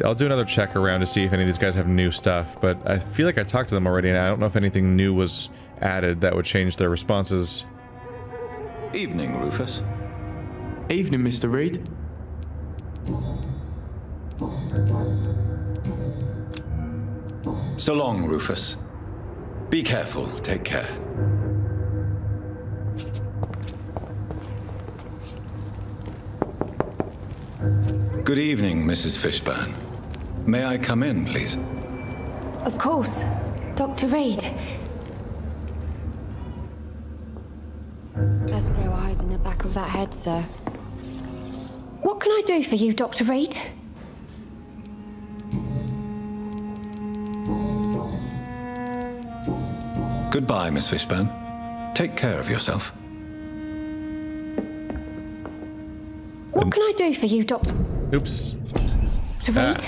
See, I'll do another check around to see if any of these guys have new stuff, but I feel like I talked to them already, and I don't know if anything new was added that would change their responses. Evening, Rufus. Evening, Mr. Reid. So long, Rufus. Be careful. Take care. Good evening, Mrs. Fishburne. May I come in, please? Of course. Dr. Reid. Just grow eyes in the back of that head, sir. What can I do for you, Dr. Reid? Goodbye, Miss Fishburne. Take care of yourself. What can I do for you, Dr. Oops. Dr. Reid?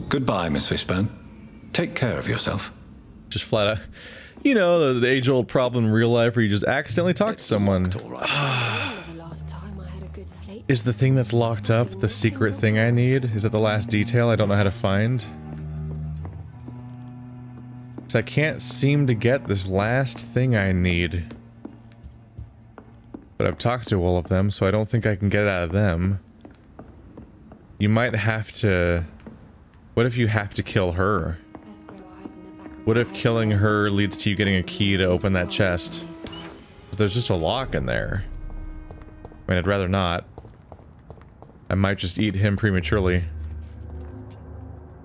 Goodbye, Miss Fishburne. Take care of yourself. Just flat out. You know, the age-old problem in real life where you just accidentally talk to someone. Is the thing that's locked up the secret thing I need? Is that the last detail I don't know how to find? Because I can't seem to get this last thing I need. But I've talked to all of them, so I don't think I can get it out of them. You might have to... What if you have to kill her? What if killing her leads to you getting a key to open that chest? There's just a lock in there. I mean, I'd rather not. I might just eat him prematurely.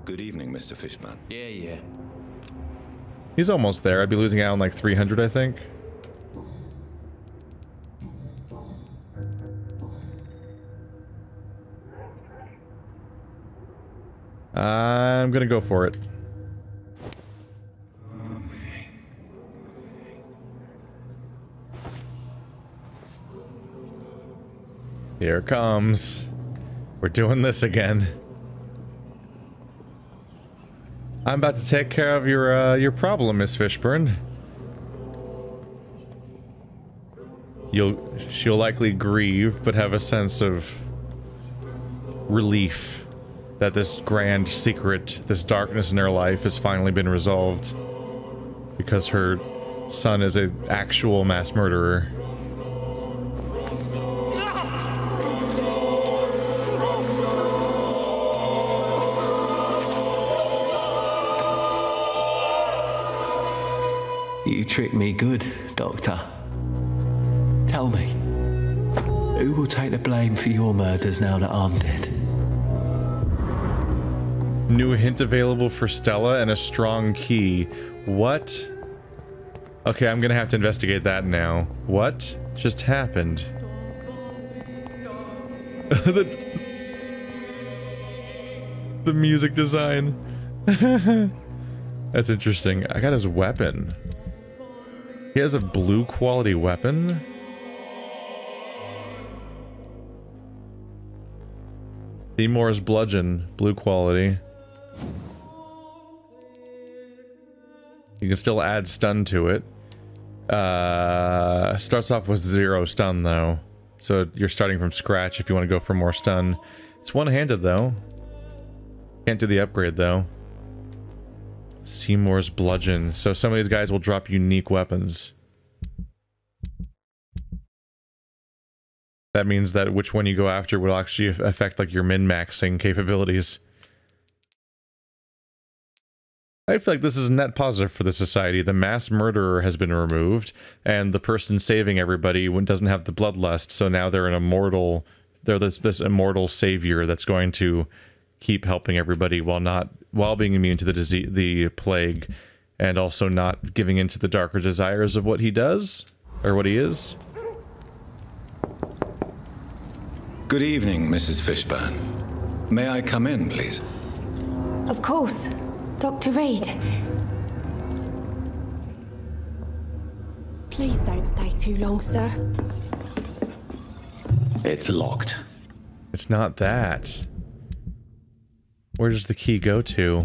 Good evening, Mr. Fishburne. Yeah. He's almost there. I'd be losing out on like 300, I think. I'm gonna go for it. Here it comes. We're doing this again. I'm about to take care of your problem, Miss Fishburne. She'll likely grieve, but have a sense of relief that this grand secret, this darkness in her life has finally been resolved. Because her son is an actual mass murderer. You tricked me good, Doctor. Tell me, who will take the blame for your murders now that I'm dead? New hint available for Stella and a strong key. What? Okay, I'm gonna have to investigate that now. What just happened? The music design. That's interesting. I got his weapon. He has a blue quality weapon? Seymour's bludgeon, blue quality. You can still add stun to it. Starts off with 0 stun though. So you're starting from scratch if you want to go for more stun. It's one-handed though. Can't do the upgrade though. Seymour's bludgeon. So some of these guys will drop unique weapons. That means that which one you go after will actually affect like your min-maxing capabilities. I feel like this is a net positive for the society. The mass murderer has been removed, and the person saving everybody doesn't have the bloodlust, so now they're an immortal... They're this immortal savior that's going to keep helping everybody while being immune to the plague, and also not giving into the darker desires of what he does, or what he is. Good evening, Mrs. Fishburne. May I come in, please? Of course. Dr. Reid. Please don't stay too long, sir. It's locked. It's not that. Where does the key go to?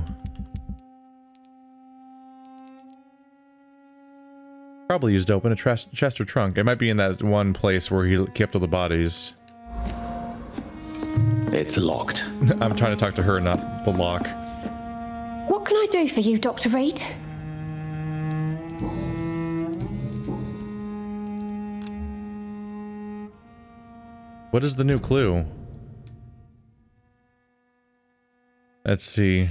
Probably used to open a chest or trunk. It might be in that one place where he kept all the bodies. It's locked. I'm trying to talk to her, not the lock. What can I do for you, Dr. Reid? What is the new clue? Let's see.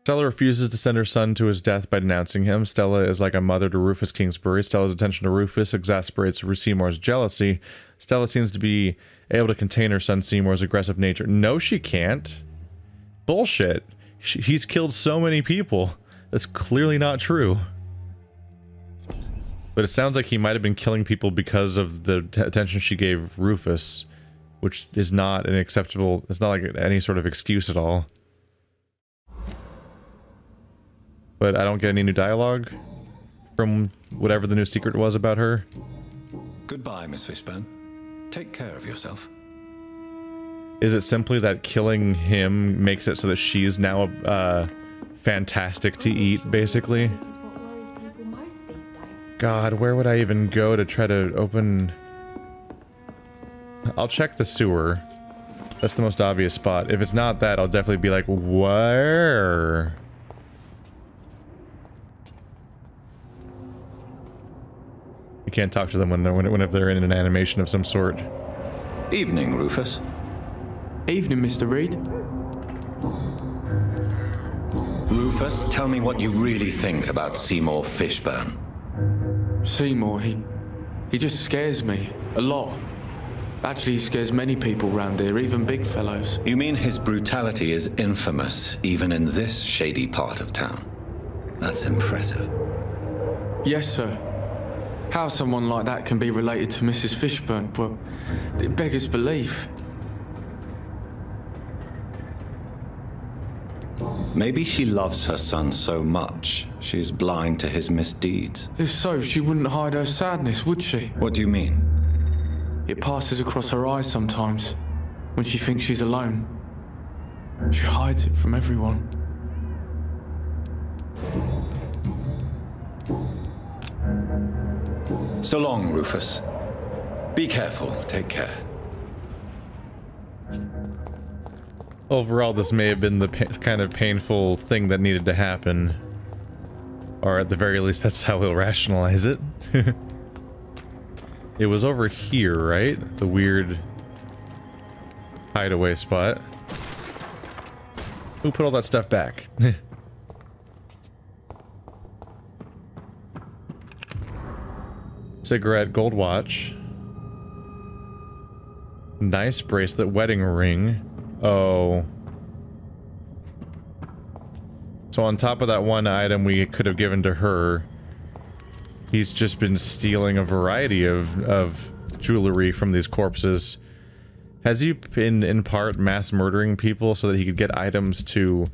Stella refuses to send her son to his death by denouncing him. Stella is like a mother to Rufus Kingsbury. Stella's attention to Rufus exasperates Seymour's jealousy. Stella seems to be able to contain her son Seymour's aggressive nature. No, she can't. Bullshit. He's killed so many people. That's clearly not true. But it sounds like he might have been killing people because of the attention she gave Rufus, which is not an acceptable... It's not like any sort of excuse at all. But I don't get any new dialogue from whatever the new secret was about her. Goodbye, Miss Fishburne. Take care of yourself. Is it simply that killing him makes it so that she's now fantastic to eat, basically? God, where would I even go to try to open... I'll check the sewer. That's the most obvious spot. If it's not that, I'll definitely be like, where? You can't talk to them whenever they're in an animation of some sort. Evening, Rufus. Evening, Mr. Reid. Rufus, tell me what you really think about Seymour Fishburne. Seymour, he just scares me. A lot. Actually, he scares many people round here, even big fellows. You mean his brutality is infamous, even in this shady part of town? That's impressive. Yes, sir. How someone like that can be related to Mrs. Fishburne, well, it beggars belief. Maybe she loves her son so much, she's blind to his misdeeds. If so, she wouldn't hide her sadness, would she? What do you mean? It passes across her eyes sometimes, when she thinks she's alone. She hides it from everyone. So long, Rufus. Be careful. Take care. Overall, this may have been the kind of painful thing that needed to happen. Or at the very least, that's how we'll rationalize it. It was over here, right? The weird hideaway spot. Who put all that stuff back? Cigarette, gold watch. Nice bracelet, wedding ring. Oh. So on top of that one item we could have given to her, he's just been stealing a variety of jewelry from these corpses. Has he been, in part, mass murdering people so that he could get items to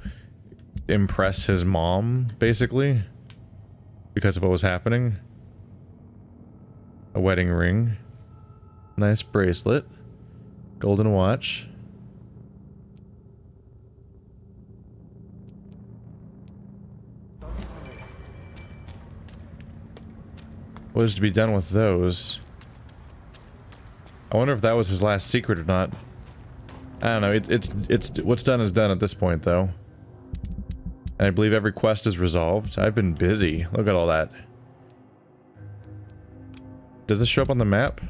impress his mom, basically? Because of what was happening? A wedding ring. Nice bracelet. Golden watch. What is to be done with those? I wonder if that was his last secret or not. I don't know. It's what's done is done at this point, though. And I believe every quest is resolved. I've been busy. Look at all that. Does this show up on the map?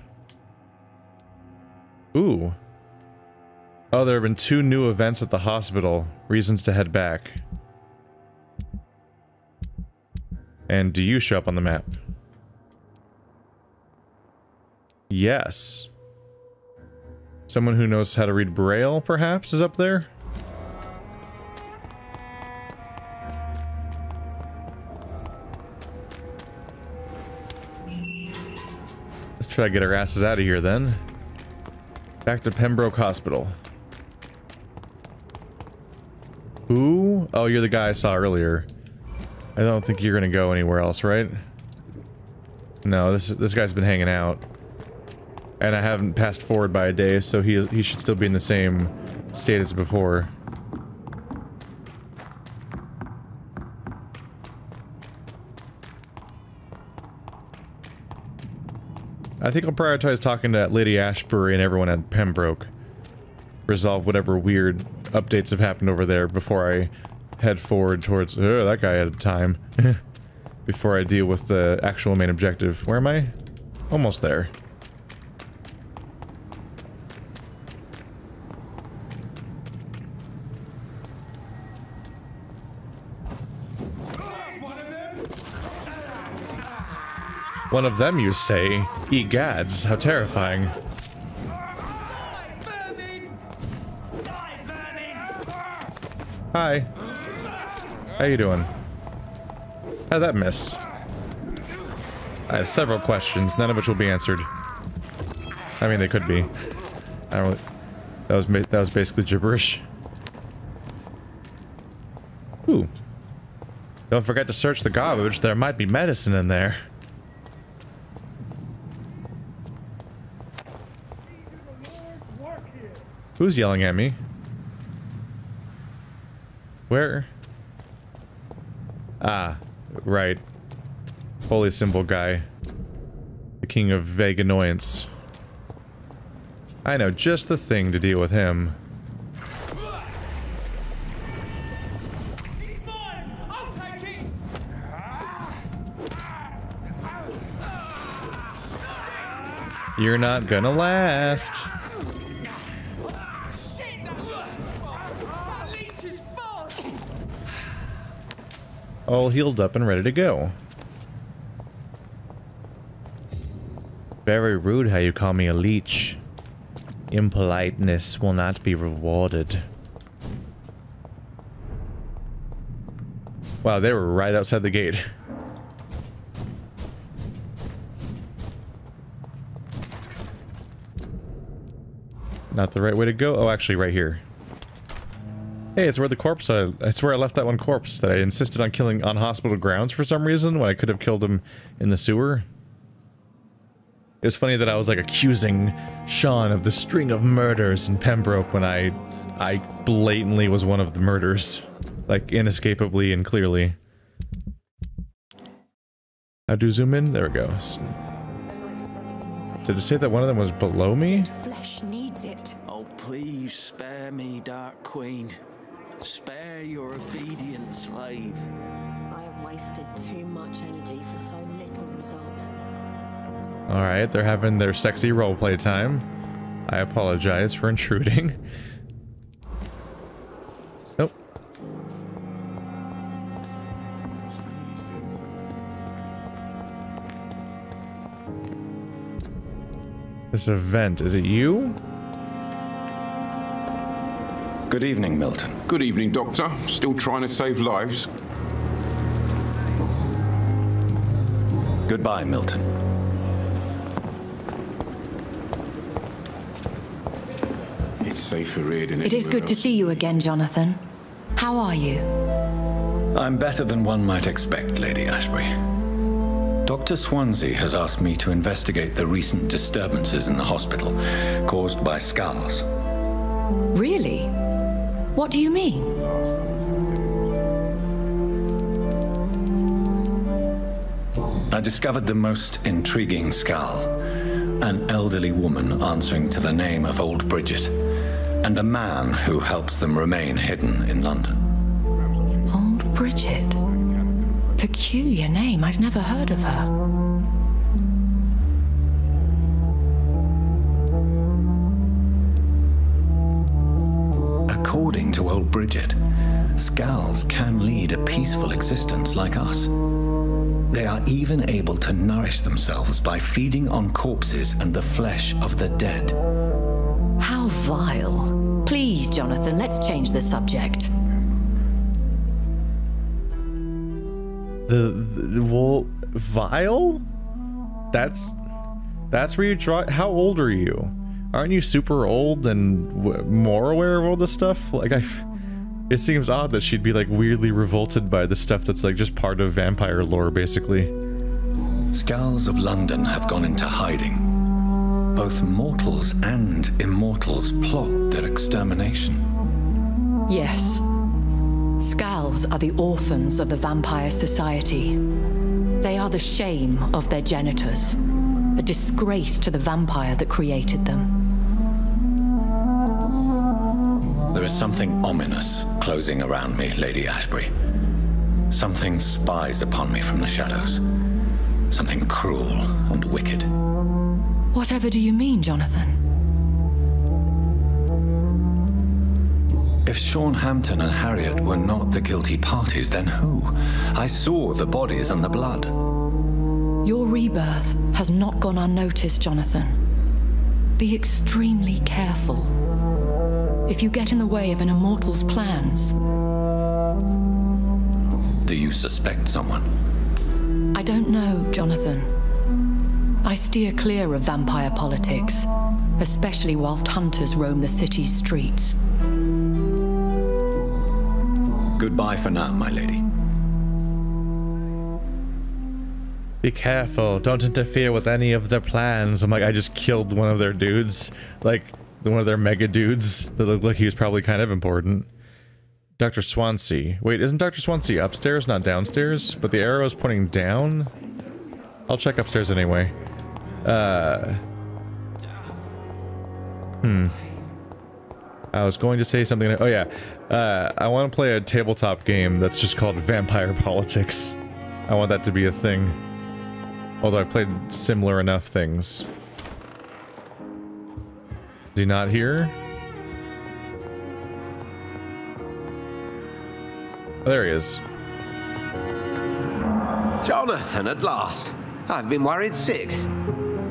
Ooh. Oh, there have been 2 new events at the hospital. Reasons to head back. And do you show up on the map? Yes. Someone who knows how to read Braille, perhaps, is up there? Let's try to get our asses out of here, then. Back to Pembroke Hospital. Who? Oh, you're the guy I saw earlier. I don't think you're gonna go anywhere else, right? No, this guy's been hanging out. And I haven't passed forward by a day, so he should still be in the same state as before. I think I'll prioritize talking to Lady Ashbury and everyone at Pembroke. resolve whatever weird updates have happened over there before I head forward towards... Oh, that guy had time. Before I deal with the actual main objective. Where am I? Almost there. One of them, you say? Egads, how terrifying. Hi. How you doing? How'd that miss? I have several questions, none of which will be answered. I mean, they could be. I don't. That was basically gibberish. Ooh. Don't forget to search the garbage. There might be medicine in there. Who's yelling at me? Where? Ah, right. Holy symbol guy. The king of vague annoyance. I know just the thing to deal with him. He's mine! I'll take it! You're not gonna last. All healed up and ready to go. Very rude how you call me a leech. Impoliteness will not be rewarded. Wow, they were right outside the gate. Not the right way to go. Oh, actually right here. Hey, it's where the corpse, it's where I left that one corpse that I insisted on killing on hospital grounds for some reason when I could have killed him in the sewer. It was funny that I was like accusing Sean of the string of murders in Pembroke when I blatantly was one of the murders. Like, inescapably and clearly. How do zoom in? There we go. Did it say that one of them was below me? Flesh needs it. Oh, please spare me, Dark Queen. Spare your obedient slave. I have wasted too much energy for so little result. Alright, they're having their sexy roleplay time. I apologize for intruding. Nope. This event, is it you? Good evening, Milton. Good evening, Doctor. Still trying to save lives? Goodbye, Milton. It's safer here than It is good to see you again, Jonathan. How are you? I'm better than one might expect, Lady Ashbury. Dr. Swansea has asked me to investigate the recent disturbances in the hospital caused by skals. Really? What do you mean? I discovered the most intriguing skal. An elderly woman answering to the name of Old Bridget, and a man who helps them remain hidden in London. Old Bridget? Peculiar name. I've never heard of her. According to Old Bridget, skals can lead a peaceful existence like us. They are even able to nourish themselves by feeding on corpses and the flesh of the dead. How vile. Please, Jonathan, let's change the subject. Well, vile? That's where you draw. How old are you? Aren't you super old and more aware of all this stuff? Like, it seems odd that she'd be like weirdly revolted by the stuff that's like just part of vampire lore, basically. Skals of London have gone into hiding. Both mortals and immortals plot their extermination. Yes. Skals are the orphans of the Vampire Society. They are the shame of their genitors, a disgrace to the vampire that created them. is something ominous closing around me, Lady Ashbury. Something spies upon me from the shadows. Something cruel and wicked. Whatever do you mean, Jonathan? If Sean Hampton and Harriet were not the guilty parties, then who? I saw the bodies and the blood. Your rebirth has not gone unnoticed, Jonathan. Be extremely careful. If you get in the way of an immortal's plans... Do you suspect someone? I don't know, Jonathan. I steer clear of vampire politics, especially whilst hunters roam the city's streets. Goodbye for now, my lady. Be careful, don't interfere with any of their plans. I'm like, I just killed one of their dudes. Like, one of their mega dudes that looked like he was probably kind of important. Dr. Swansea. Wait, isn't Dr. Swansea upstairs, not downstairs? But the arrow is pointing down? I'll check upstairs anyway. I was going to say something. Oh yeah. I want to play a tabletop game that's just called Vampire Politics. I want that to be a thing. Although I've played similar enough things. Is he not here? Oh, there he is. Jonathan, at last. I've been worried sick.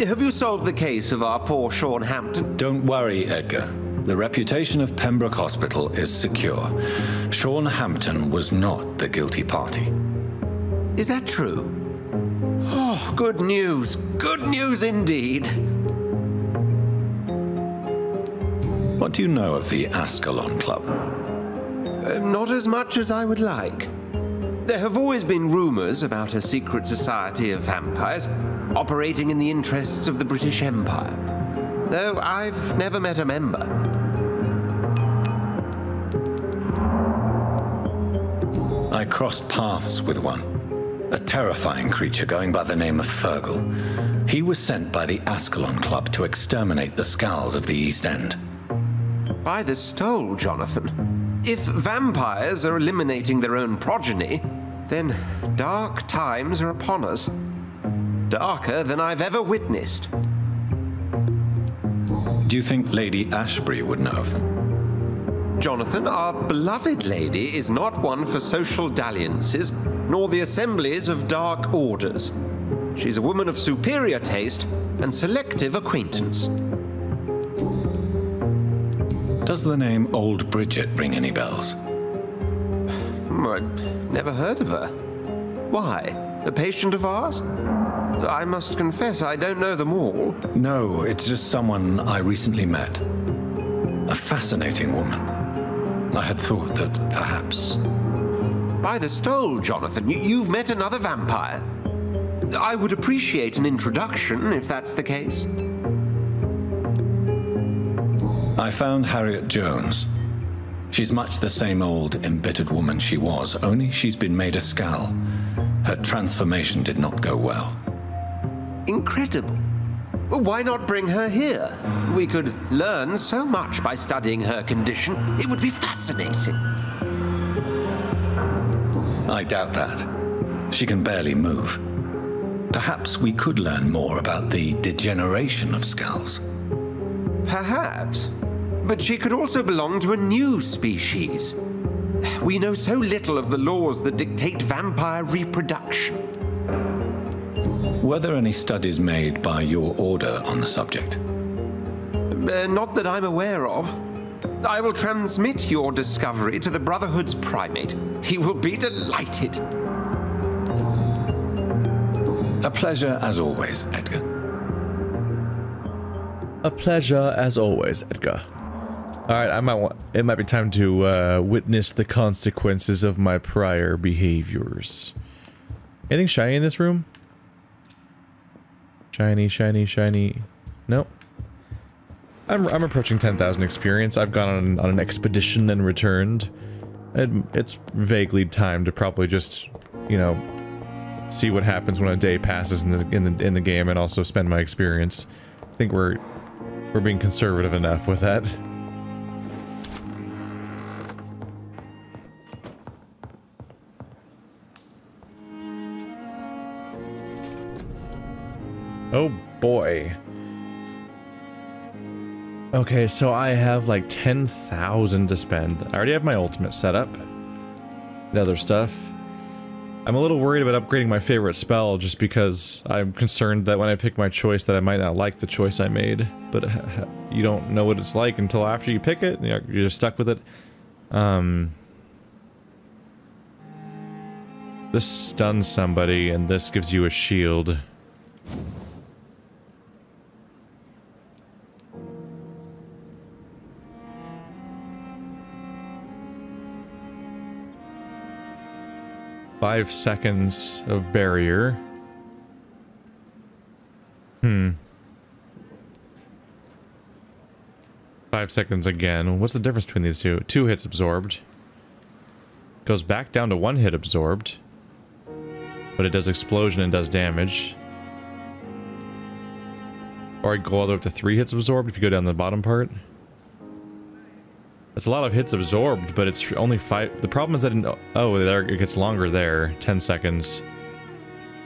Have you solved the case of our poor Sean Hampton? Don't worry, Edgar. The reputation of Pembroke Hospital is secure. Sean Hampton was not the guilty party. Is that true? Oh, good news. Good news indeed. What do you know of the Ascalon Club? Not as much as I would like. There have always been rumors about a secret society of vampires operating in the interests of the British Empire, though I've never met a member. I crossed paths with one, a terrifying creature going by the name of Fergal. He was sent by the Ascalon Club to exterminate the skals of the East End. By the stole, Jonathan. If vampires are eliminating their own progeny, then dark times are upon us. Darker than I've ever witnessed. Do you think Lady Ashbury would know of them? Jonathan, our beloved lady is not one for social dalliances, nor the assemblies of dark orders. She's a woman of superior taste and selective acquaintance. Does the name Old Bridget ring any bells? I've never heard of her. Why? A patient of ours? I must confess, I don't know them all. No, it's just someone I recently met. A fascinating woman. I had thought that perhaps... By the stole, Jonathan, you've met another vampire. I would appreciate an introduction, if that's the case. I found Harriet Jones. She's much the same old, embittered woman she was, only she's been made a skal. Her transformation did not go well. Incredible. Why not bring her here? We could learn so much by studying her condition. It would be fascinating. I doubt that. She can barely move. Perhaps we could learn more about the degeneration of skals. Perhaps. But she could also belong to a new species. We know so little of the laws that dictate vampire reproduction. Were there any studies made by your order on the subject? Not that I'm aware of. I will transmit your discovery to the Brotherhood's primate. He will be delighted. A pleasure as always, Edgar. A pleasure as always, Edgar. Alright, it might be time to witness the consequences of my prior behaviors. Anything shiny in this room? Shiny, shiny, shiny. Nope. I'm approaching 10,000 experience. I've gone on an expedition and returned. It's vaguely time to probably just, you know, see what happens when a day passes in the game and also spend my experience. I think we're being conservative enough with that. Oh boy. Okay, so I have like 10,000 to spend. I already have my ultimate set up and other stuff. I'm a little worried about upgrading my favorite spell just because I'm concerned that when I pick my choice that I might not like the choice I made. But you don't know what it's like until after you pick it. You're just stuck with it. This stuns somebody and this gives you a shield. "5 seconds of barrier. 5 seconds again. What's the difference between these two? 2 hits absorbed. Goes back down to 1 hit absorbed. But it does explosion and does damage. Or I'd go all the way up to 3 hits absorbed if you go down the bottom part. That's a lot of hits absorbed, but it's only 5. The problem is that oh, there it gets longer there. 10 seconds.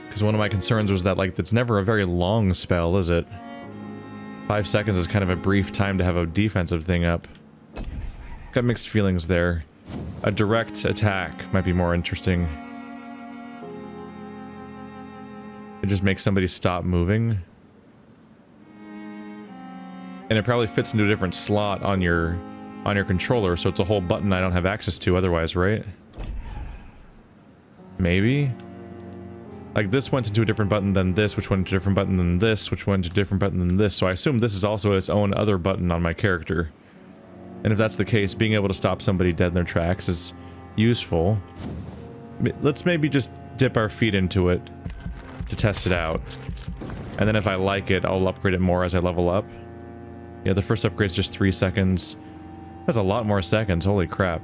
Because one of my concerns was that, like, it's never a very long spell, is it? 5 seconds is kind of a brief time to have a defensive thing up. Got mixed feelings there. A direct attack might be more interesting. It just makes somebody stop moving. And it probably fits into a different slot on your controller, so it's a whole button I don't have access to otherwise, right? Maybe? Like, this went into a different button than this, which went into a different button than this, which went into a different button than this, so I assume this is also its own other button on my character. And if that's the case, being able to stop somebody dead in their tracks is useful. Let's maybe just dip our feet into it to test it out. And then if I like it, I'll upgrade it more as I level up. Yeah, the first upgrade's just 3 seconds. That's a lot more seconds, holy crap.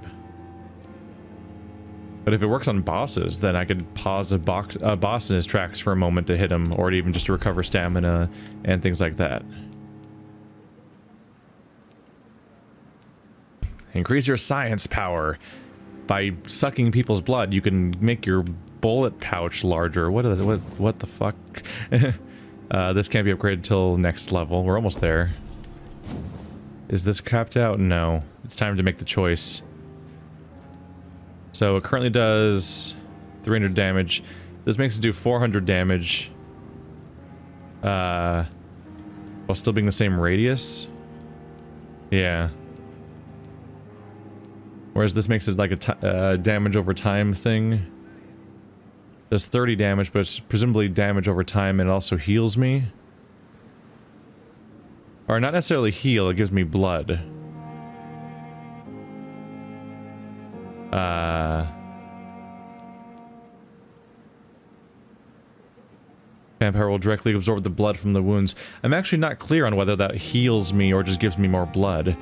But if it works on bosses, then I could pause a boss in his tracks for a moment to hit him, or even just to recover stamina and things like that. Increase your science power. By sucking people's blood, you can make your bullet pouch larger. What the fuck? This can't be upgraded till next level. We're almost there. Is this capped out? No. It's time to make the choice. So it currently does 300 damage. This makes it do 400 damage. While still being the same radius? Yeah. Whereas this makes it like a damage over time thing. Does 30 damage, but it's presumably damage over time, and it also heals me. Or not necessarily heal, it gives me blood. Vampire will directly absorb the blood from the wounds. I'm actually not clear on whether that heals me or just gives me more blood.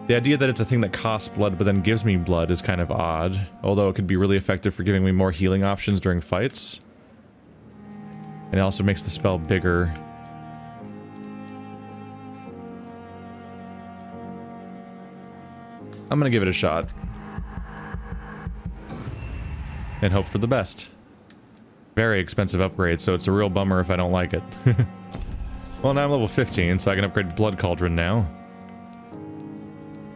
The idea that it's a thing that costs blood but then gives me blood is kind of odd, although it could be really effective for giving me more healing options during fights. And it also makes the spell bigger. I'm gonna give it a shot. And hope for the best. Very expensive upgrade, so it's a real bummer if I don't like it. Well, now I'm level 15, so I can upgrade Blood Cauldron now.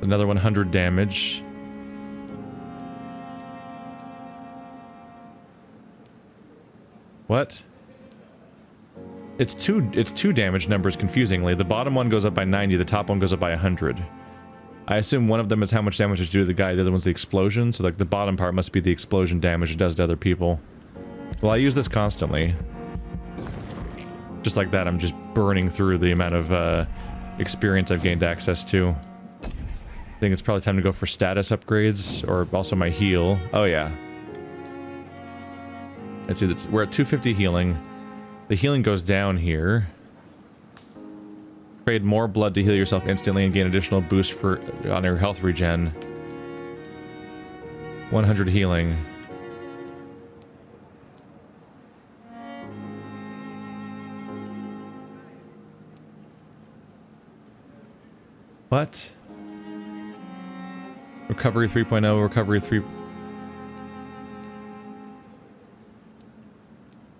Another 100 damage. What? It's two damage numbers, confusingly. The bottom one goes up by 90, the top one goes up by 100. I assume one of them is how much damage it do to the guy, the other one's the explosion, so like the bottom part must be the explosion damage it does to other people. Well, I use this constantly. Just like that, I'm just burning through the amount of experience I've gained access to. I think it's probably time to go for status upgrades, or also my heal. Oh yeah. Let's see, we're at 250 healing. The healing goes down here. Trade more blood to heal yourself instantly and gain additional boost on your health regen. 100 healing. What? Recovery 3.0, recovery 3...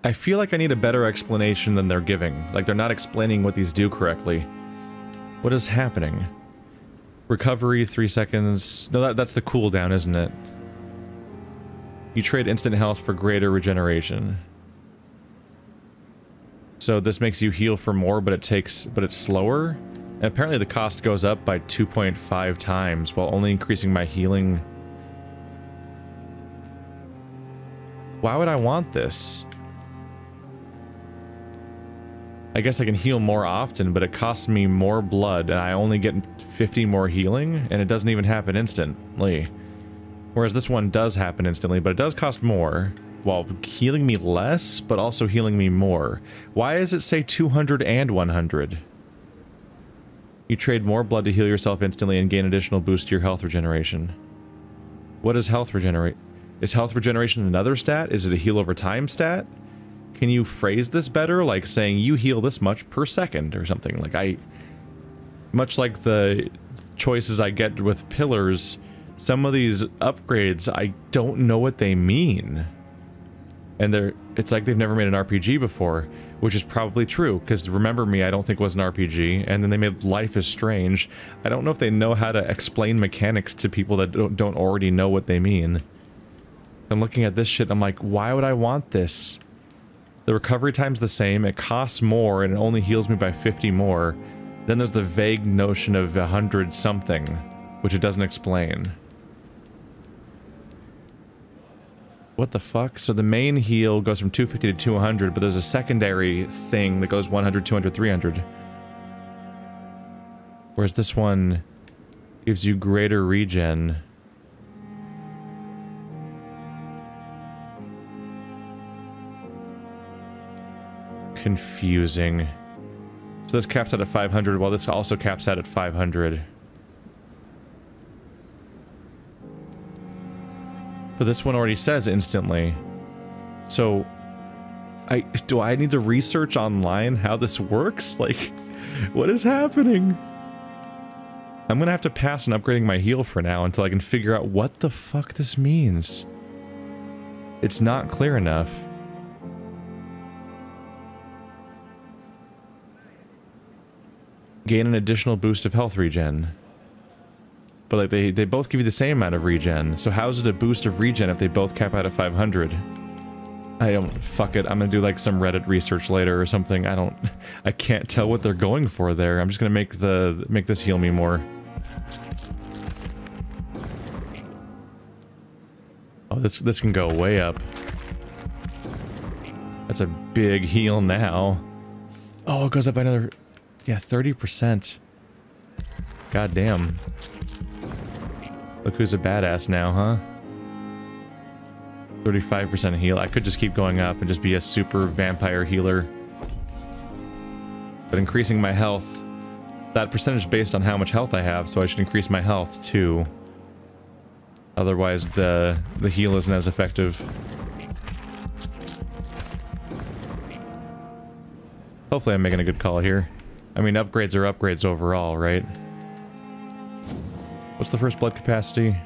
I feel like I need a better explanation than they're giving. Like, they're not explaining what these do correctly. What is happening? Recovery, 3 seconds. No, that's the cooldown, isn't it? You trade instant health for greater regeneration. So this makes you heal for more, but it's slower. And apparently the cost goes up by 2.5 times while only increasing my healing. Why would I want this? I guess I can heal more often, but it costs me more blood, and I only get 50 more healing, and it doesn't even happen instantly. Whereas this one does happen instantly, but it does cost more, while healing me less, but also healing me more. Why does it say 200 and 100? You trade more blood to heal yourself instantly and gain additional boost to your health regeneration. What is health regenerate? Is health regeneration another stat? Is it a heal over time stat? Can you phrase this better? Like saying you heal this much per second or something. Like much like the choices I get with pillars, some of these upgrades, I don't know what they mean. And it's like they've never made an RPG before, which is probably true, because Remember Me I don't think was an RPG, and then they made Life is Strange. I don't know if they know how to explain mechanics to people that don't already know what they mean. I'm looking at this shit, I'm like, why would I want this? The recovery time's the same, it costs more, and it only heals me by 50 more. Then there's the vague notion of 100 something, which it doesn't explain. What the fuck? So the main heal goes from 250 to 200, but there's a secondary thing that goes 100, 200, 300. Whereas this one gives you greater regen. Confusing. So this caps out at 500, while this also caps out at 500. But this one already says instantly. So, do I need to research online how this works? Like, what is happening? I'm gonna have to pass on upgrading my heal for now until I can figure out what the fuck this means. It's not clear enough. Gain an additional boost of health regen. But like they both give you the same amount of regen, so how is it a boost of regen if they both cap out at 500? Fuck it, I'm gonna do like some Reddit research later or something. I can't tell what they're going for there. I'm just gonna make this heal me more. Oh, this can go way up. That's a big heal now. Oh, it goes up by another, yeah, 30%. God damn. Look who's a badass now, huh? 35% heal. I could just keep going up and just be a super vampire healer. But increasing my health, that percentage based on how much health I have, so I should increase my health too. Otherwise the heal isn't as effective. Hopefully I'm making a good call here. I mean, upgrades are upgrades overall, right? What's the first blood capacity?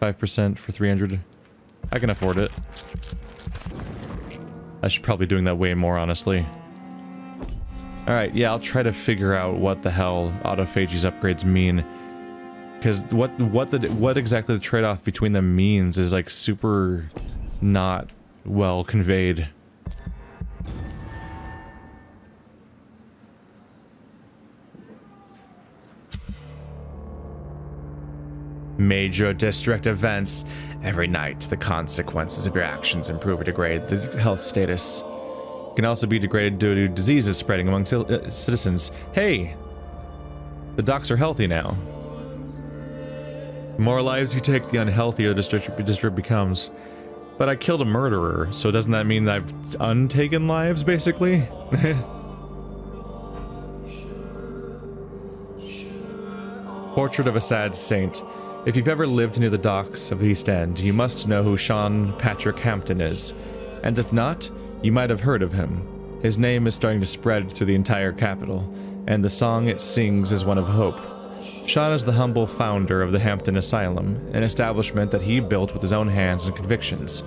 5% for 300. I can afford it. I should probably be doing that way more, honestly. Alright, yeah, I'll try to figure out what the hell autophagy's upgrades mean. Because what exactly the trade-off between them means is like super not well conveyed. Major district events. Every night, the consequences of your actions improve or degrade the health status. It can also be degraded due to diseases spreading among citizens. Hey! The docks are healthy now. The more lives you take, the unhealthier the district becomes. But I killed a murderer, so doesn't that mean I've untaken lives, basically? Portrait of a Sad Saint. If you've ever lived near the docks of East End, you must know who Sean Patrick Hampton is. And if not, you might have heard of him. His name is starting to spread through the entire capital, and the song it sings is one of hope. Sean is the humble founder of the Hampton Asylum, an establishment that he built with his own hands and convictions.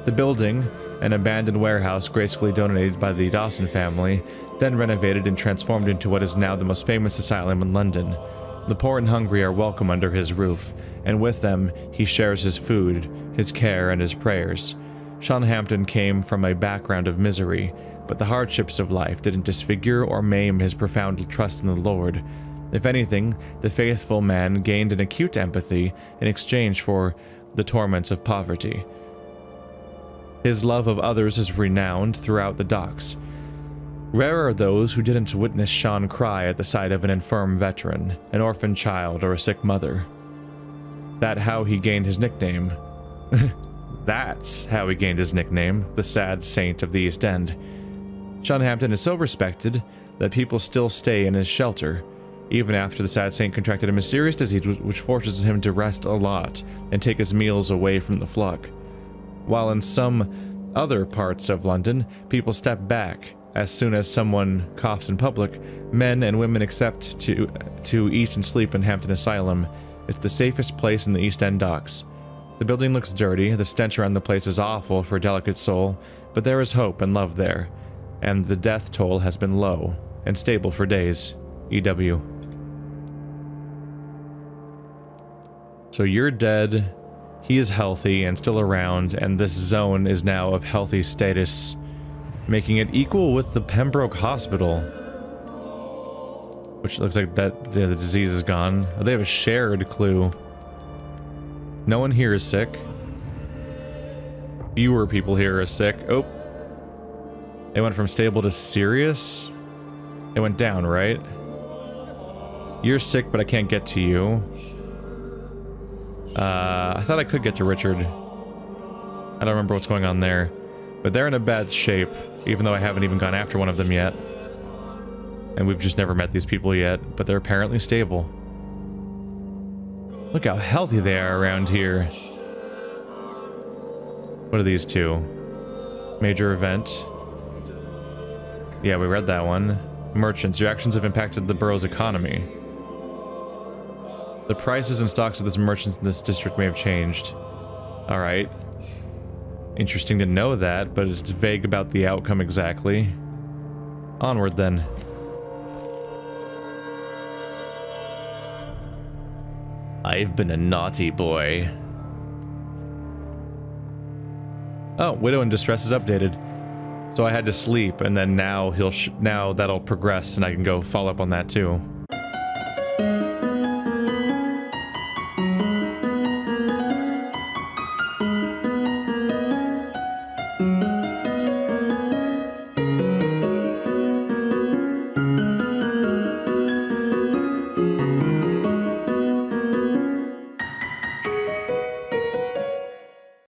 The building, an abandoned warehouse gracefully donated by the Dawson family, then renovated and transformed into what is now the most famous asylum in London. The poor and hungry are welcome under his roof, and with them he shares his food, his care, and his prayers. Sean Hampton came from a background of misery, but the hardships of life didn't disfigure or maim his profound trust in the Lord. If anything, the faithful man gained an acute empathy in exchange for the torments of poverty. His love of others is renowned throughout the docks. Rare are those who didn't witness Sean cry at the sight of an infirm veteran, an orphan child, or a sick mother. That's how he gained his nickname. That's how he gained his nickname, the Sad Saint of the East End. Sean Hampton is so respected that people still stay in his shelter, even after the Sad Saint contracted a mysterious disease which forces him to rest a lot and take his meals away from the flock. While in some other parts of London, people step back as soon as someone coughs in public. Men and women accept to eat and sleep in Hampton Asylum. It's the safest place in the East End docks. The building looks dirty, the stench around the place is awful for a delicate soul, but there is hope and love there, and the death toll has been low and stable for days. EW. So you're dead, he is healthy and still around, and this zone is now of healthy status, making it equal with the Pembroke Hospital. Which looks like that the disease is gone. They have a shared clue. No one here is sick. Fewer people here are sick. Oh. They went from stable to serious? They went down, right? You're sick, but I can't get to you. I thought I could get to Richard. I don't remember what's going on there. But they're in a bad shape, even though I haven't even gone after one of them yet. And we've just never met these people yet, but they're apparently stable. Look how healthy they are around here. What are these two? Major event. Yeah, we read that one. Merchants, your actions have impacted the borough's economy. The prices and stocks of these merchants in this district may have changed. Alright. Interesting to know that, but it's vague about the outcome exactly. Onward then. I've been a naughty boy. Oh, Widow in Distress is updated. So I had to sleep, and then now now that'll progress, and I can go follow up on that too.